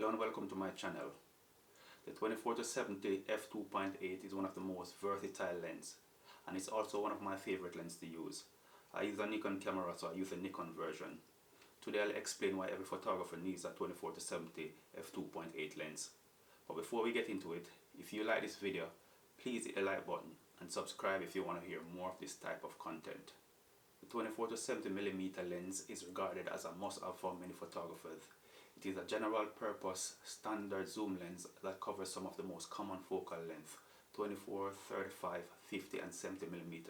Hello and welcome to my channel. The 24-70 F2.8 is one of the most versatile lenses, and it's also one of my favorite lenses to use. I use a Nikon camera, so I use a Nikon version. Today I'll explain why every photographer needs a 24-70 F2.8 lens. But before we get into it, if you like this video, please hit the like button and subscribe if you want to hear more of this type of content. The 24-70mm lens is regarded as a must-have for many photographers. It is a general purpose standard zoom lens that covers some of the most common focal lengths: 24, 35, 50 and 70mm.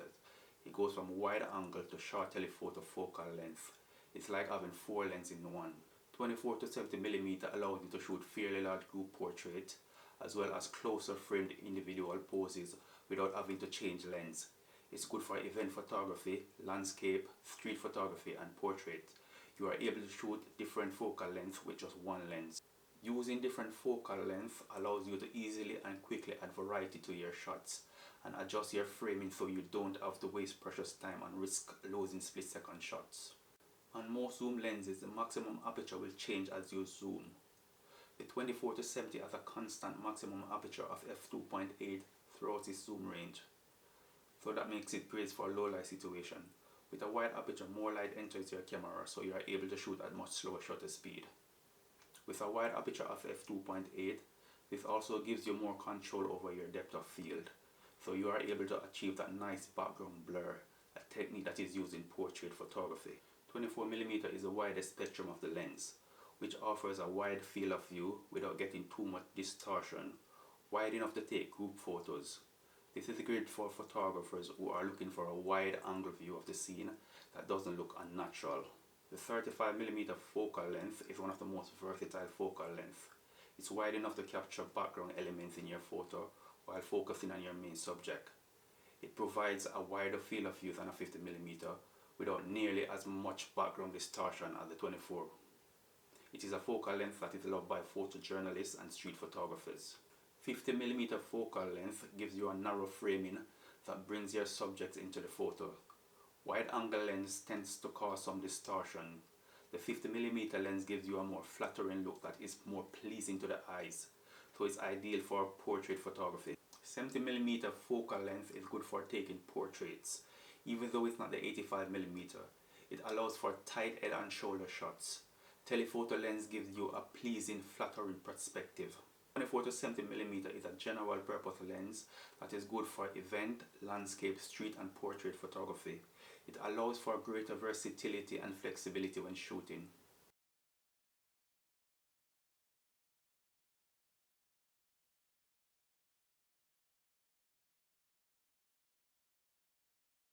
It goes from wide angle to short telephoto focal length. It's like having 4 lenses in one. 24-70mm allows you to shoot fairly large group portraits as well as closer framed individual poses without having to change lens. It's good for event photography, landscape, street photography and portrait. You are able to shoot different focal lengths with just one lens. Using different focal lengths allows you to easily and quickly add variety to your shots and adjust your framing so you don't have to waste precious time and risk losing split-second shots. On most zoom lenses, the maximum aperture will change as you zoom. The 24-70 has a constant maximum aperture of f2.8 throughout its zoom range, so that makes it great for a low light situation. With a wide aperture, more light enters your camera, so you are able to shoot at much slower shutter speed. With a wide aperture of f2.8, this also gives you more control over your depth of field, so you are able to achieve that nice background blur, a technique that is used in portrait photography. 24mm is the widest spectrum of the lens, which offers a wide field of view without getting too much distortion, wide enough to take group photos. This is great for photographers who are looking for a wide angle view of the scene that doesn't look unnatural. The 35mm focal length is one of the most versatile focal lengths. It's wide enough to capture background elements in your photo while focusing on your main subject. It provides a wider field of view than a 50mm without nearly as much background distortion as the 24. It is a focal length that is loved by photojournalists and street photographers. 50mm focal length gives you a narrow framing that brings your subjects into the photo. Wide angle lens tends to cause some distortion. The 50mm lens gives you a more flattering look that is more pleasing to the eyes, so it's ideal for portrait photography. 70mm focal length is good for taking portraits. Even though it's not the 85mm, it allows for tight head and shoulder shots. Telephoto lens gives you a pleasing, flattering perspective. 24-70mm is a general purpose lens that is good for event, landscape, street and portrait photography. It allows for greater versatility and flexibility when shooting.